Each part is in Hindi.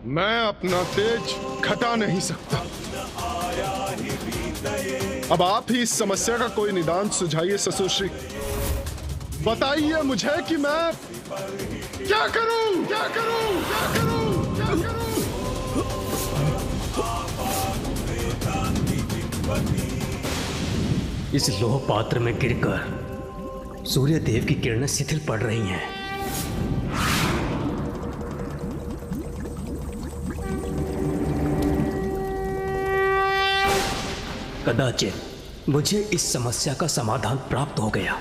मैं अपना तेज घटा नहीं सकता। अब आप ही इस समस्या का कोई निदान सुझाइए ससुरश्री। बताइए मुझे कि मैं क्या करूं, क्या करूं, क्या करूं, क्या करूं? इस लोह पात्र में गिरकर सूर्य देव की किरणें शिथिल पड़ रही हैं। कदाचित मुझे इस समस्या का समाधान प्राप्त हो गया।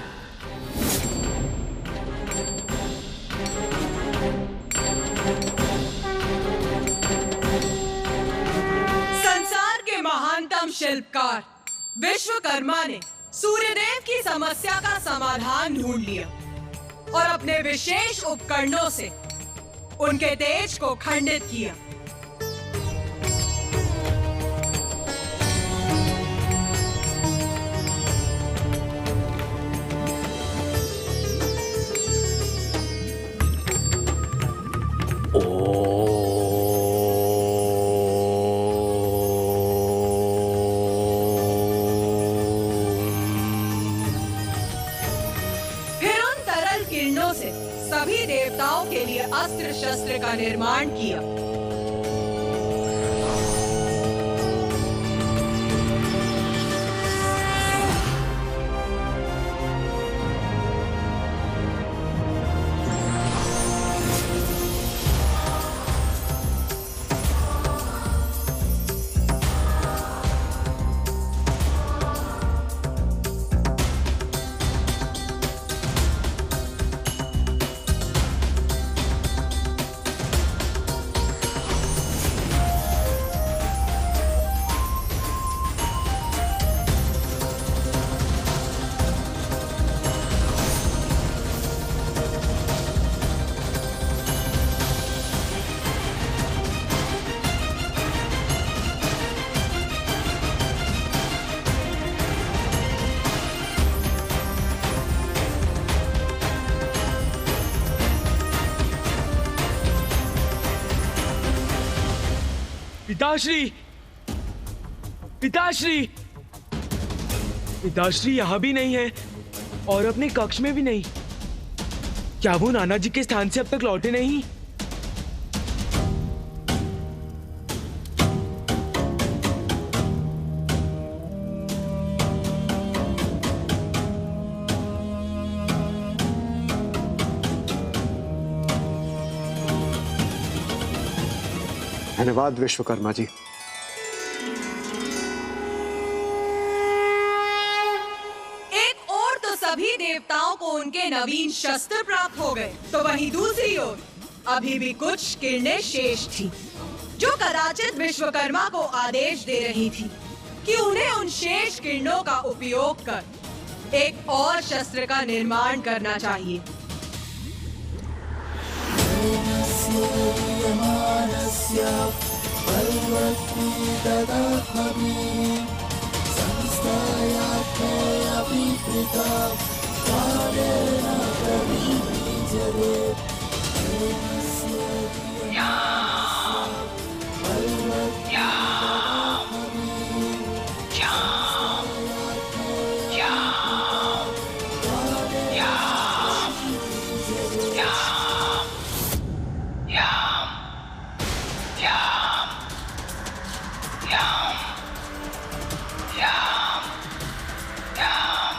संसार के महानतम शिल्पकार विश्वकर्मा ने सूर्यदेव की समस्या का समाधान ढूंढ लिया और अपने विशेष उपकरणों से उनके तेज को खंडित किया। सभी देवताओं के लिए अस्त्र शस्त्र का निर्माण किया। पिताश्री, पिताश्री, पिताश्री यहाँ भी नहीं है और अपने कक्ष में भी नहीं। क्या वो नाना जी के स्थान से अब तक लौटे नहीं? धन्यवाद विश्वकर्मा जी। एक ओर तो सभी देवताओं को उनके नवीन शस्त्र प्राप्त हो गए, तो वहीं दूसरी ओर अभी भी कुछ किरणें शेष थी, जो कदाचित विश्वकर्मा को आदेश दे रही थी कि उन्हें उन शेष किरणों का उपयोग कर एक और शस्त्र का निर्माण करना चाहिए।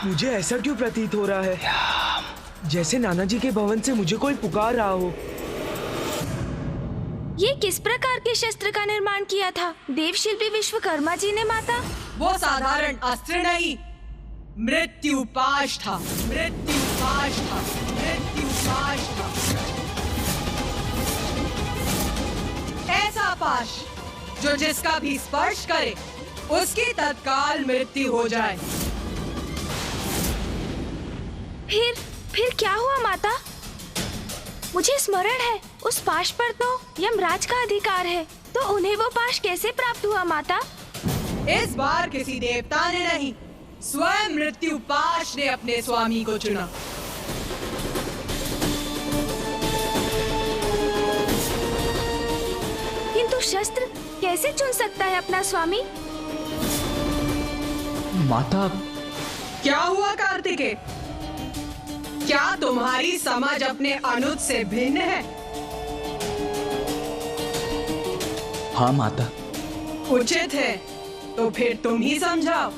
मुझे ऐसा क्यों प्रतीत हो रहा है जैसे नाना जी के भवन से मुझे कोई पुकार रहा हो। ये किस प्रकार के शस्त्र का निर्माण किया था देवशिल्पी विश्वकर्मा जी ने माता? वो साधारण अस्त्र नहीं, मृत्युपाश था। मृत्युपाश था। मृत्युपाश था। ऐसा पाश जो जिसका भी स्पर्श करे उसकी तत्काल मृत्यु हो जाए। फिर क्या हुआ माता? मुझे स्मरण है उस पाश पर तो यमराज का अधिकार है, तो उन्हें वो पाश कैसे प्राप्त हुआ माता? इस बार किसी देवता ने नहीं, स्वयं मृत्युपाश ने अपने स्वामी को चुना। शस्त्र कैसे चुन सकता है अपना स्वामी? माता, क्या हुआ कार्तिकेय? क्या तुम्हारी समझ अपने अनुज से भिन्न है? हाँ माता। उचित है, तो फिर तुम ही समझाओ।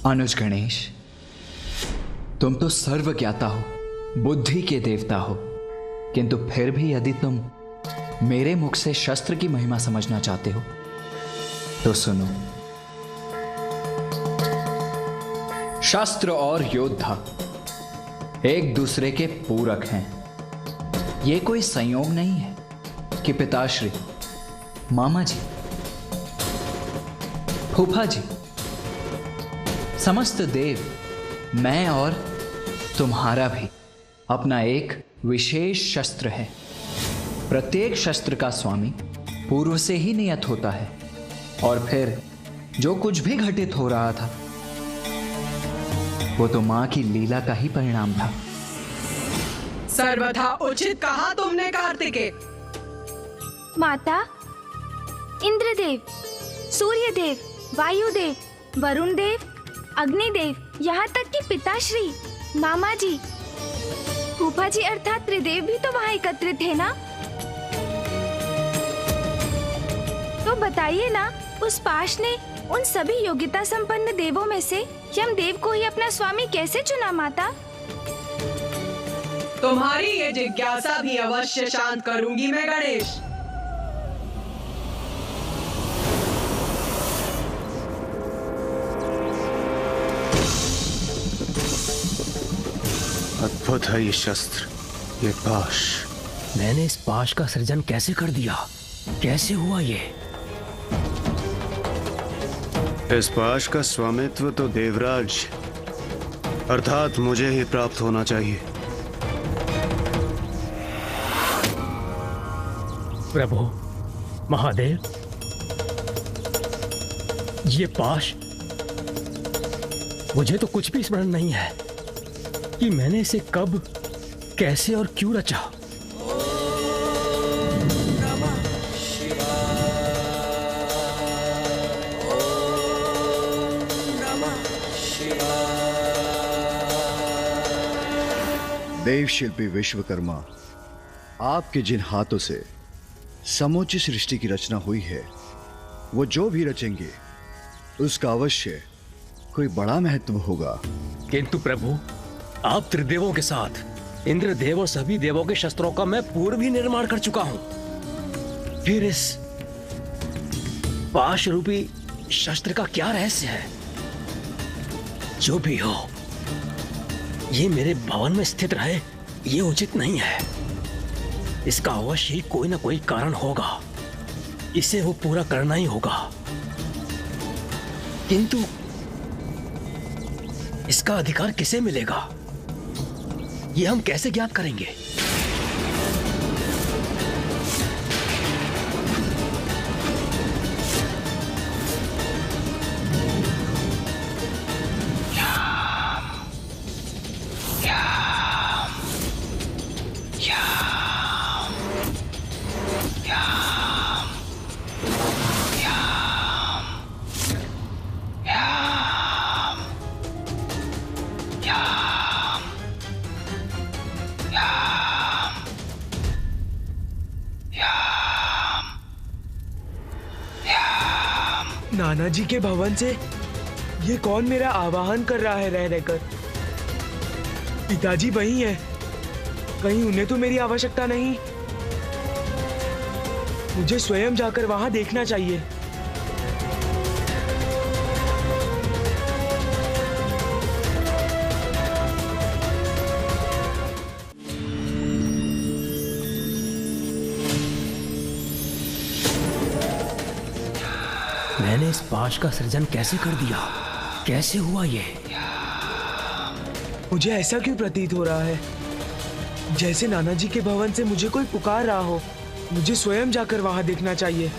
अनुज गणेश, तुम तो सर्वज्ञाता हो, बुद्धि के देवता हो, किंतु फिर भी यदि तुम मेरे मुख से शस्त्र की महिमा समझना चाहते हो तो सुनो। शस्त्र और योद्धा एक दूसरे के पूरक हैं। यह कोई संयोग नहीं है कि पिताश्री, मामा जी, फूफा जी, समस्त देव, मैं और तुम्हारा भी अपना एक विशेष शस्त्र है। प्रत्येक शस्त्र का स्वामी पूर्व से ही नियत होता है, और फिर जो कुछ भी घटित हो रहा था वो तो मां की लीला का ही परिणाम था। सर्वथा उचित कहा तुमने कार्तिकेय। माता, इंद्रदेव, सूर्यदेव, वायुदेव, वरुण देव, अग्निदेव, यहाँ तक कि पिताश्री, मामा जी, फूफा जी अर्थात त्रिदेव भी तो वहाँ एकत्रित थे ना? तो बताइए ना, उस पाश ने उन सभी योग्यता संपन्न देवों में से यमदेव को ही अपना स्वामी कैसे चुना माता? तुम्हारी ये जिज्ञासा भी अवश्य शांत करूंगी मैं गणेश। अद्भुत है ये शस्त्र, ये पाश। मैंने इस पाश का सृजन कैसे कर दिया? कैसे हुआ ये? इस पाश का स्वामित्व तो देवराज अर्थात मुझे ही प्राप्त होना चाहिए। प्रभु, महादेव, ये पाश, मुझे तो कुछ भी स्मरण नहीं है कि मैंने इसे कब, कैसे और क्यों रचा। देव शिल्पी विश्वकर्मा, आपके जिन हाथों से समूची सृष्टि की रचना हुई है, वो जो भी रचेंगे उसका अवश्य कोई बड़ा महत्व होगा। किंतु प्रभु, आप त्रिदेवों के साथ इंद्रदेव और सभी देवों के शस्त्रों का मैं पूर्व ही निर्माण कर चुका हूं। फिर इस पाश रूपी शस्त्र का क्या रहस्य है? जो भी हो, ये मेरे भवन में स्थित रहे, ये उचित नहीं है। इसका अवश्य ही कोई ना कोई कारण होगा, इसे वो पूरा करना ही होगा। किंतु इसका अधिकार किसे मिलेगा? ये हम कैसे ज्ञात करेंगे? नाना जी के भवन से ये कौन मेरा आवाहन कर रहा है रह रहकर? पिताजी वही हैं। कहीं उन्हें तो मेरी आवश्यकता नहीं? मुझे स्वयं जाकर वहां देखना चाहिए। मैंने इस पाश का सृजन कैसे कर दिया? कैसे हुआ ये? मुझे ऐसा क्यों प्रतीत हो रहा है जैसे नाना जी के भवन से मुझे कोई पुकार रहा हो। मुझे स्वयं जाकर वहां देखना चाहिए।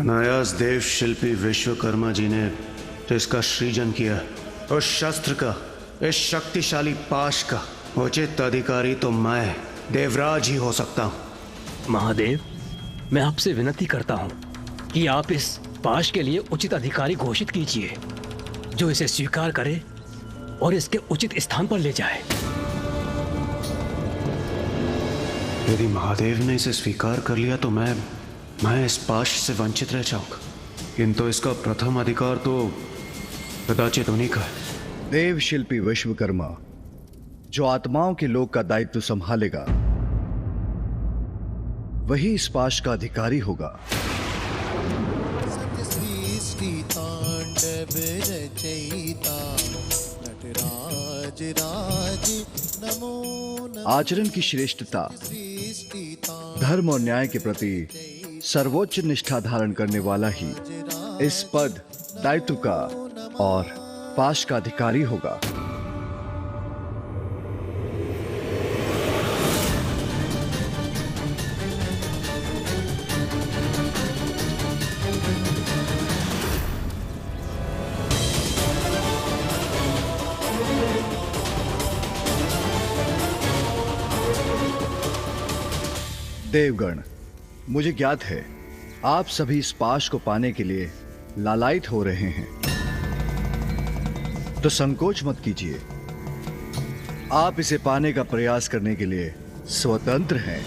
अनायास देव शिल्पी विश्वकर्मा जी ने इसका सृजन किया। उस शस्त्र का, इस शक्तिशाली पाश का उचित अधिकारी तो मैं देवराज ही हो सकता हूं। महादेव, मैं आपसे विनती करता हूं कि आप इस पाश के लिए उचित अधिकारी घोषित कीजिए, जो इसे स्वीकार करे और इसके उचित स्थान पर ले जाए। यदि महादेव ने इसे स्वीकार कर लिया तो मैं इस पाश से वंचित रह जाऊंगा, किंतु इसका प्रथम अधिकार तो कदाचित उन्हीं का है। देव शिल्पी विश्वकर्मा जो आत्माओं के लोक का दायित्व संभालेगा, वही इस पाश का अधिकारी होगा। आचरण की श्रेष्ठता, धर्म और न्याय के प्रति सर्वोच्च निष्ठा धारण करने वाला ही इस पद, दायित्व का और पाश का अधिकारी होगा। देवगण, मुझे ज्ञात है आप सभी इस पाश को पाने के लिए लालायित हो रहे हैं, तो संकोच मत कीजिए। आप इसे पाने का प्रयास करने के लिए स्वतंत्र हैं।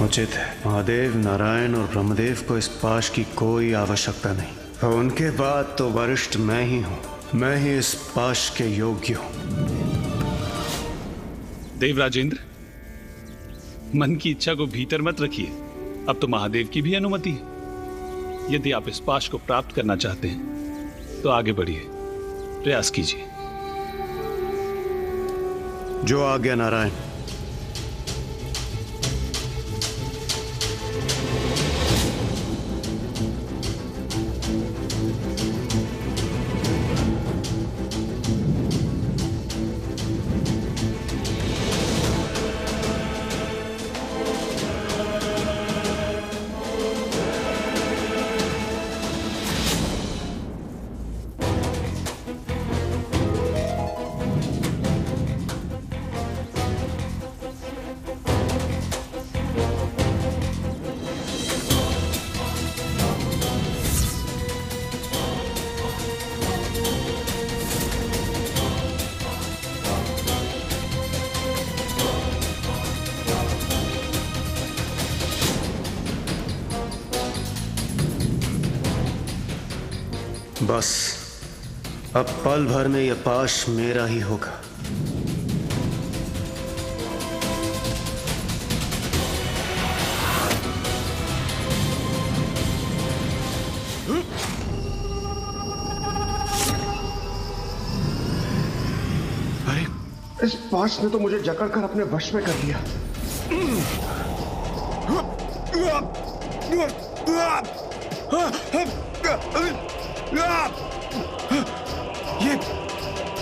उचित है। महादेव, नारायण और ब्रह्मदेव को इस पाश की कोई आवश्यकता नहीं, और उनके बाद तो वरिष्ठ मैं ही हूं। मैं ही इस पाश के योग्य हूं। देवराजेंद्र, मन की इच्छा को भीतर मत रखिए। अब तो महादेव की भी अनुमति है। यदि आप इस पाश को प्राप्त करना चाहते हैं तो आगे बढ़िए, प्रयास कीजिए। जो आज्ञा नारायण। बस अब पल भर में यह पाश मेरा ही होगा। अरे, इस पाश ने तो मुझे जकड़कर अपने वश में कर लिया।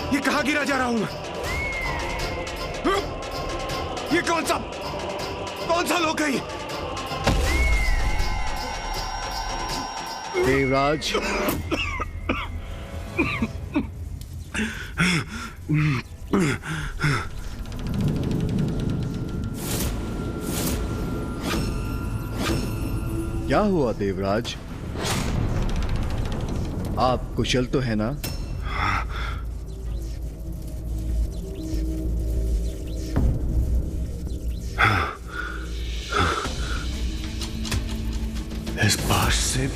ये कहां गिरा जा रहा हूं मैं? ये कौन सा लोक है ये? देवराज, क्या हुआ देवराज? आप कुशल तो है ना? इस पाश से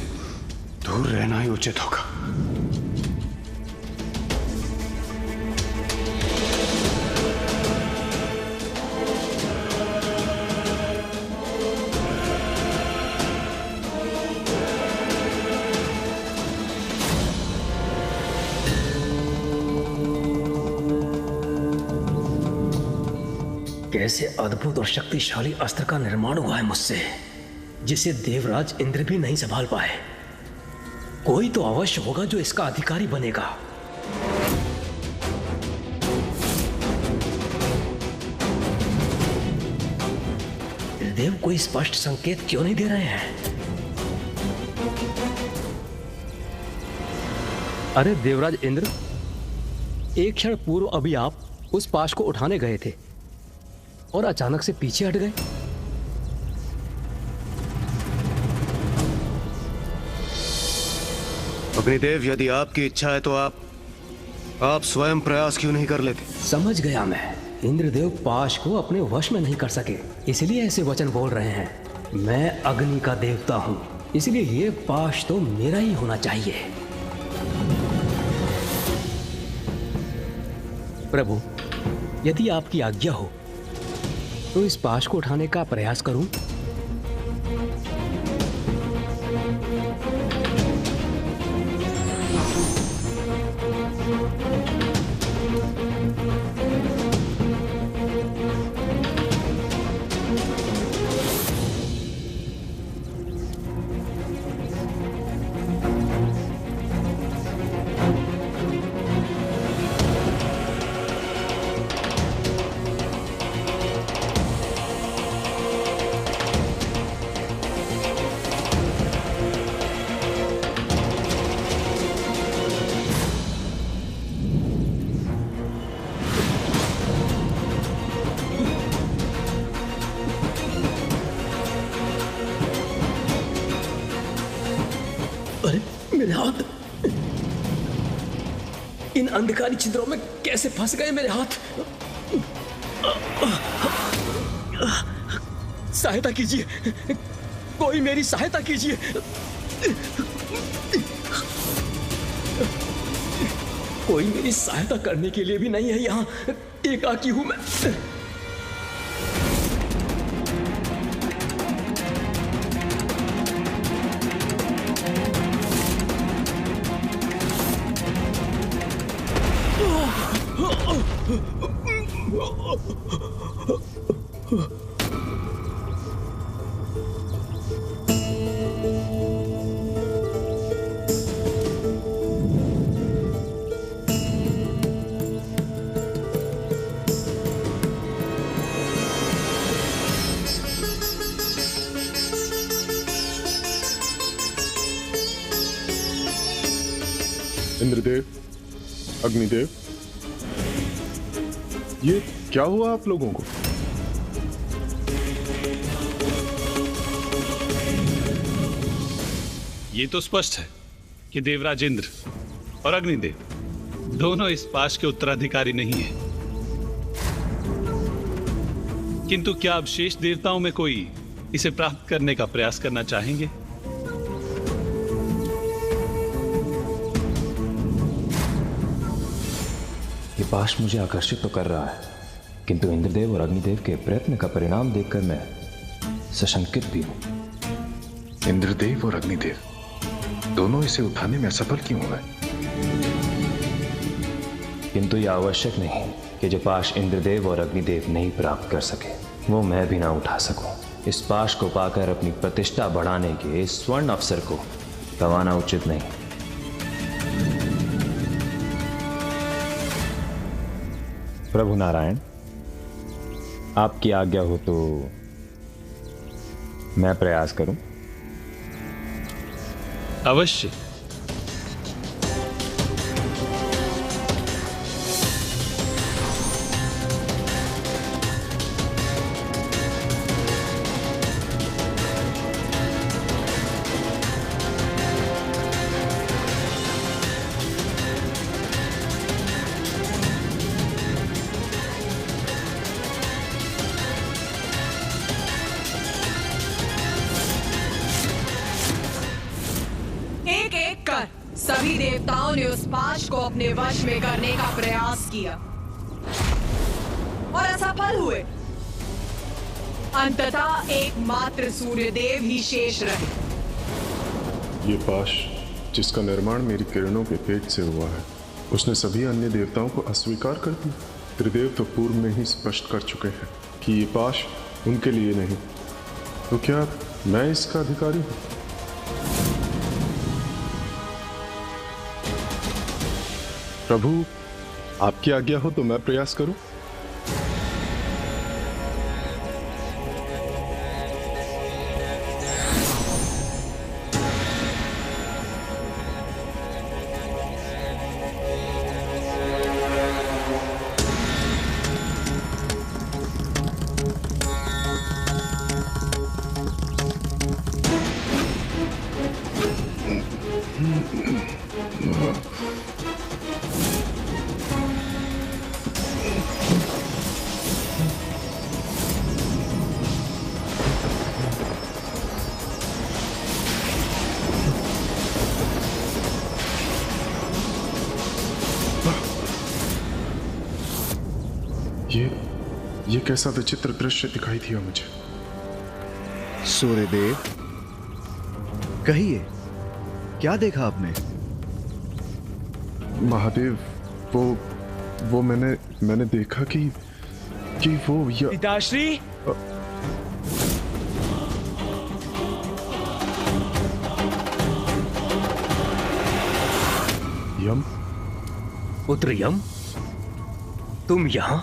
दूर रहना ही उचित होगा। कैसे अद्भुत और शक्तिशाली अस्त्र का निर्माण हुआ है मुझसे, जिसे देवराज इंद्र भी नहीं संभाल पाए। कोई तो अवश्य होगा जो इसका अधिकारी बनेगा। इंद्रदेव कोई स्पष्ट संकेत क्यों नहीं दे रहे हैं? अरे देवराज इंद्र, एक क्षण पूर्व अभी आप उस पाश को उठाने गए थे और अचानक से पीछे हट गए। अग्निदेव, यदि आपकी इच्छा है तो आप स्वयं प्रयास क्यों नहीं कर लेते? समझ गया मैं। इंद्रदेव पाश को अपने वश में नहीं कर सके, इसलिए ऐसे वचन बोल रहे हैं। मैं अग्नि का देवता हूं, इसलिए ये पाश तो मेरा ही होना चाहिए। प्रभु, यदि आपकी आज्ञा हो तो इस पाश को उठाने का प्रयास करूं। मेरे हाथ इन अंधकारी छिद्रों में कैसे फंस गए मेरे हाथ? सहायता कीजिए, कोई मेरी सहायता कीजिए। कोई मेरी सहायता करने के लिए भी नहीं है यहाँ, एकाकी हूं मैं। इंद्रदेव, अग्निदेव, ये क्या हुआ आप लोगों को? ये तो स्पष्ट है कि देवराज इंद्र और अग्निदेव दोनों इस पाश के उत्तराधिकारी नहीं हैं। किंतु क्या अब शेष देवताओं में कोई इसे प्राप्त करने का प्रयास करना चाहेंगे? ये पाश मुझे आकर्षित तो कर रहा है, किंतु इंद्रदेव और अग्निदेव के प्रयत्न का परिणाम देखकर मैं सशंकित भी हूं। इंद्रदेव और अग्निदेव दोनों इसे उठाने में असफल क्यों हुए? किंतु यह आवश्यक नहीं कि जो पाश इंद्रदेव और अग्निदेव नहीं प्राप्त कर सके वो मैं भी ना उठा सकूं। इस पाश को पाकर अपनी प्रतिष्ठा बढ़ाने के इस स्वर्ण अवसर को गंवाना उचित नहीं। प्रभु नारायण, आपकी आज्ञा हो तो मैं प्रयास करूं। अवश्य। सभी देवताओं ने उस पाश को अपने वश में करने का प्रयास किया और असफल हुए। अंततः एकमात्र सूर्यदेव ही शेष रहे। ये पाश जिसका निर्माण मेरी किरणों के पेट से हुआ है, उसने सभी अन्य देवताओं को अस्वीकार कर दिया। त्रिदेव तो पूर्व में ही स्पष्ट कर चुके हैं कि ये पाश उनके लिए नहीं, तो क्या मैं इसका अधिकारी हूं? प्रभु, आपकी आज्ञा हो तो मैं प्रयास करूं। ये कैसा विचित्र दृश्य दिखाई दिया मुझे। सूर्यदेव, कहिए, क्या देखा आपने? महादेव, वो मैंने देखा कि वो पिताश्री। यम? पुत्र यम, तुम यहां?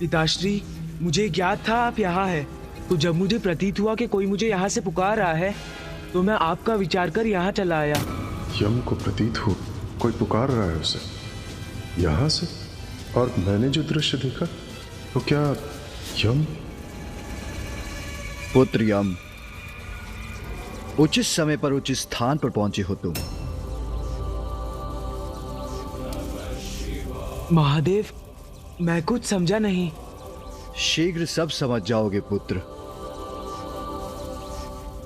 पिताश्री, मुझे ज्ञात था आप यहाँ हैं, तो जब मुझे प्रतीत हुआ कि कोई मुझे यहाँ से पुकार रहा है, तो मैं आपका विचार कर यहाँ चला आया। यम को प्रतीत हुआ कोई पुकार रहा है उसे यहाँ से, और मैंने जो दृश्य देखा, तो क्या यम? पुत्र यम, उचित समय पर उचित स्थान पर पहुंचे हो तुम। महादेव, मैं कुछ समझा नहीं। शीघ्र सब समझ जाओगे पुत्र,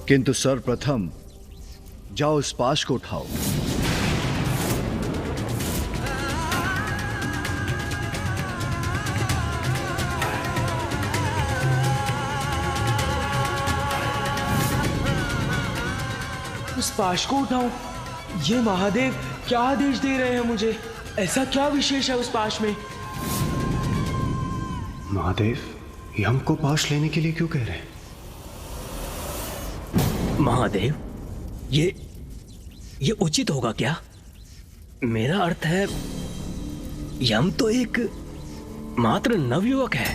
किंतु सर्वप्रथम जाओ उस पाश को उठाओ। उस पाश को उठाऊं? ये महादेव क्या आदेश दे रहे हैं मुझे? ऐसा क्या विशेष है उस पाश में? महादेव, यम को पाश लेने के लिए क्यों कह रहे हैं? महादेव, ये उचित होगा क्या? मेरा अर्थ है, यम तो एक मात्र नवयुवक है।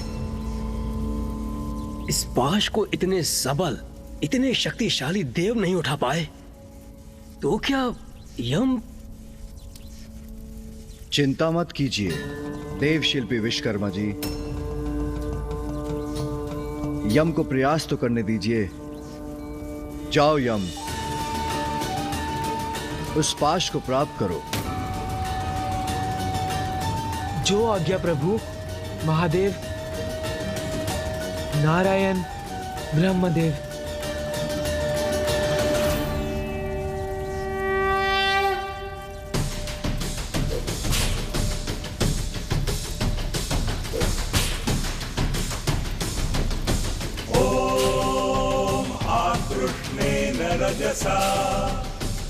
इस पाश को इतने सबल, इतने शक्तिशाली देव नहीं उठा पाए, तो क्या यम? चिंता मत कीजिए देव शिल्पी विश्वकर्मा जी, यम को प्रयास तो करने दीजिए। जाओ यम, उस पाश को प्राप्त करो। जो आज्ञा प्रभु। महादेव। नारायण ब्रह्मदेव। रजसा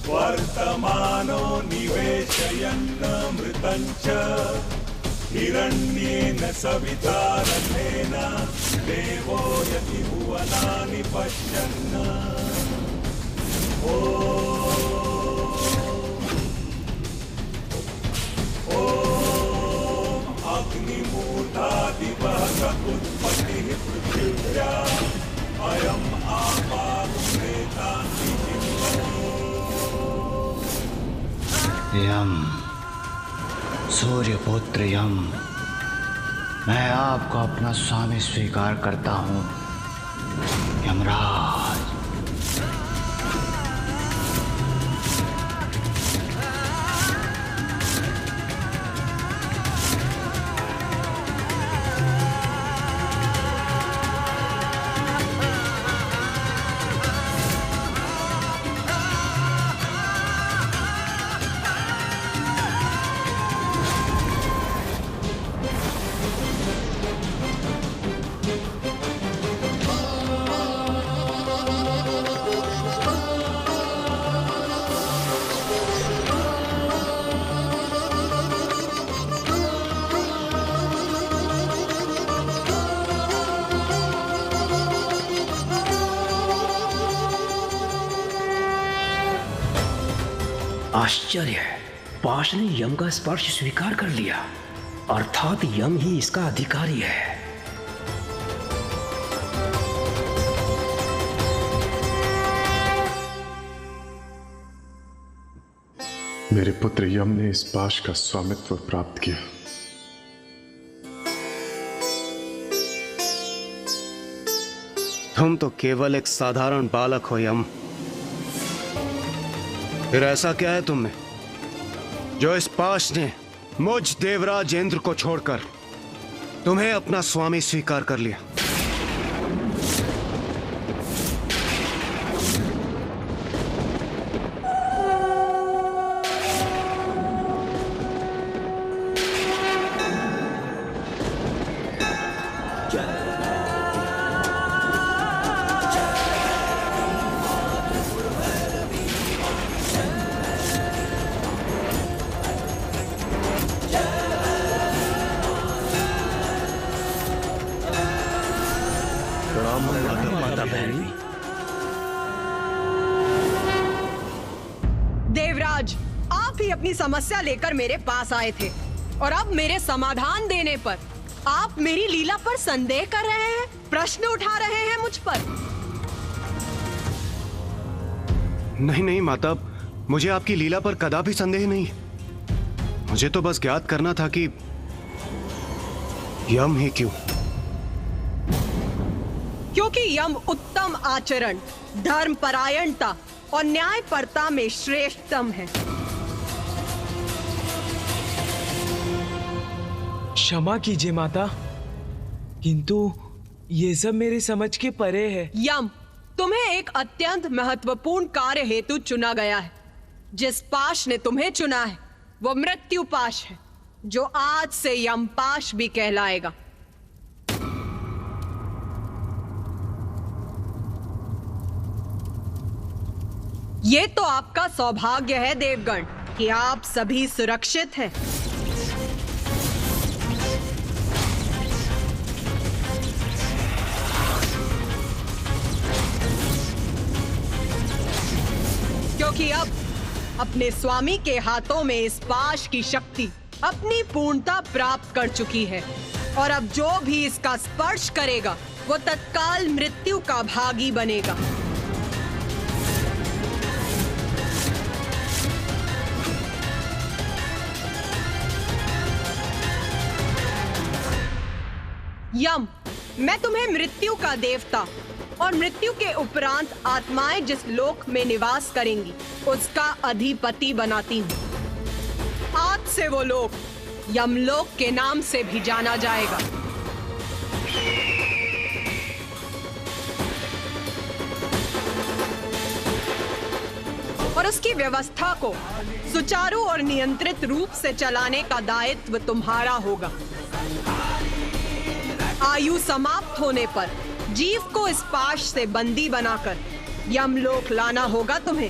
वर्तमानो निवेशयन्नमृतञ्च हिरण्येन सविता रथेन देवो यति भुवनानि पश्यन्। ॐ अग्निमूर्धादिवः उत्पत्तिः पृथिव्या अयम् यम, सूर्यपुत्र यम, मैं आपको अपना स्वामी स्वीकार करता हूँ। यमराज, आश्चर्य है, पाश ने यम का स्पर्श स्वीकार कर लिया, अर्थात यम ही इसका अधिकारी है। मेरे पुत्र यम ने इस पाश का स्वामित्व प्राप्त किया। तुम तो केवल एक साधारण बालक हो यम। फिर ऐसा क्या है तुम में जो इस पाश ने मुझ देवराज इंद्र को छोड़कर तुम्हें अपना स्वामी स्वीकार कर लिया? देवराज, आप ही अपनी समस्या लेकर मेरे पास आए थे और अब मेरे समाधान देने पर आप मेरी लीला पर संदेह कर रहे हैं, प्रश्न उठा रहे हैं मुझ पर। नहीं नहीं माता, मुझे आपकी लीला पर कदापि संदेह नहीं है। मुझे तो बस ज्ञात करना था कि यम ही क्यों? क्योंकि यम उत्तम आचरण, धर्मपरायणता और न्यायपरता में श्रेष्ठतम है। क्षमा कीजिए माता, किंतु ये सब मेरे समझ के परे है। यम, तुम्हें एक अत्यंत महत्वपूर्ण कार्य हेतु चुना गया है। जिस पाश ने तुम्हें चुना है वो मृत्यु पाश है, जो आज से यम पाश भी कहलाएगा। ये तो आपका सौभाग्य है देवगण कि आप सभी सुरक्षित हैं। क्योंकि अब अपने स्वामी के हाथों में इस पाश की शक्ति अपनी पूर्णता प्राप्त कर चुकी है और अब जो भी इसका स्पर्श करेगा वो तत्काल मृत्यु का भागी बनेगा। यम, मैं तुम्हें मृत्यु का देवता और मृत्यु के उपरांत आत्माएं जिस लोक में निवास करेंगी उसका अधिपति बनाती हूँ। आज से वो लोक यमलोक के नाम से भी जाना जाएगा। और उसकी व्यवस्था को सुचारू और नियंत्रित रूप से चलाने का दायित्व तुम्हारा होगा। आयु समाप्त होने पर जीव को इस पाश से बंदी बनाकर यमलोक लाना होगा तुम्हें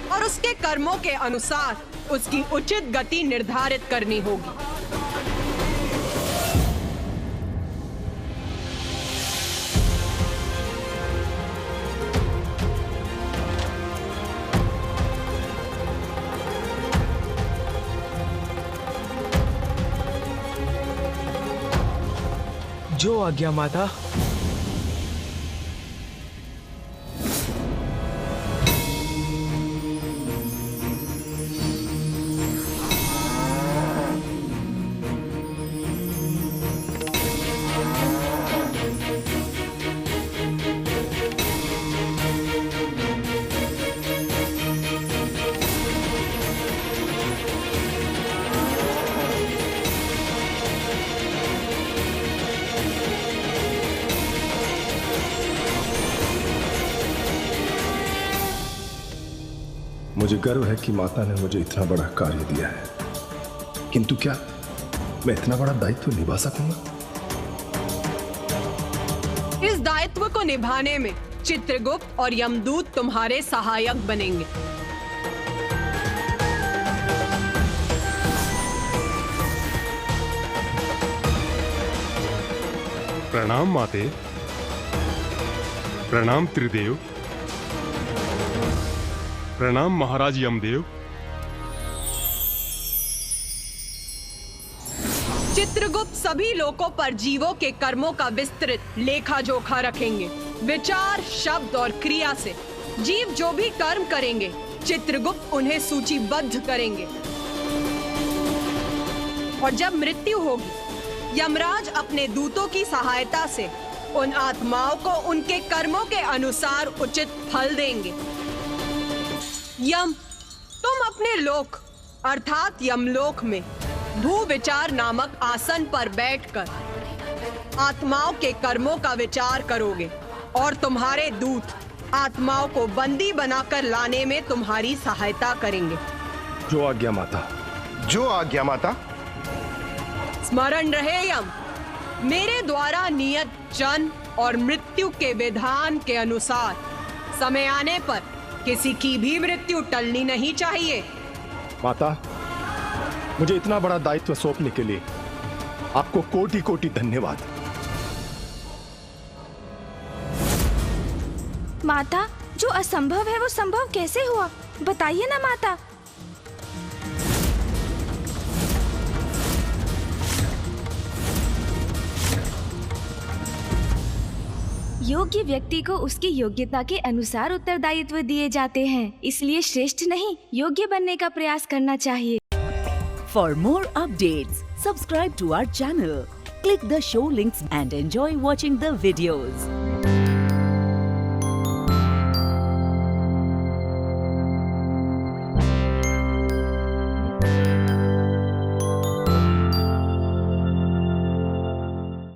और उसके कर्मों के अनुसार उसकी उचित गति निर्धारित करनी होगी। जो आज्ञा माता। मुझे गर्व है कि माता ने मुझे इतना बड़ा कार्य दिया है, किंतु क्या मैं इतना बड़ा दायित्व निभा सकूंगा? इस दायित्व को निभाने में चित्रगुप्त और यमदूत तुम्हारे सहायक बनेंगे। प्रणाम माते। प्रणाम त्रिदेव। प्रणाम महाराज यमदेव। चित्रगुप्त सभी लोकों पर जीवों के कर्मों का विस्तृत लेखा जोखा रखेंगे। विचार, शब्द और क्रिया से जीव जो भी कर्म करेंगे चित्रगुप्त उन्हें सूचीबद्ध करेंगे। और जब मृत्यु होगी, यमराज अपने दूतों की सहायता से उन आत्माओं को उनके कर्मों के अनुसार उचित फल देंगे। यम, तुम अपने लोक अर्थात यमलोक में भू विचार नामक आसन पर बैठकर आत्माओं के कर्मों का विचार करोगे और तुम्हारे दूत आत्माओं को बंदी बनाकर लाने में तुम्हारी सहायता करेंगे। जो आज्ञा माता। जो आज्ञा माता। स्मरण रहे यम, मेरे द्वारा नियत जन्म और मृत्यु के विधान के अनुसार समय आने पर किसी की भी मृत्यु टलनी नहीं चाहिए। माता, मुझे इतना बड़ा दायित्व सौंपने के लिए आपको कोटि कोटि धन्यवाद। माता, जो असंभव है वो संभव कैसे हुआ, बताइए ना माता। योग्य व्यक्ति को उसकी योग्यता के अनुसार उत्तरदायित्व दिए जाते हैं, इसलिए श्रेष्ठ नहीं योग्य बनने का प्रयास करना चाहिए। For more updates, subscribe to our channel, click the show links and enjoy watching the videos.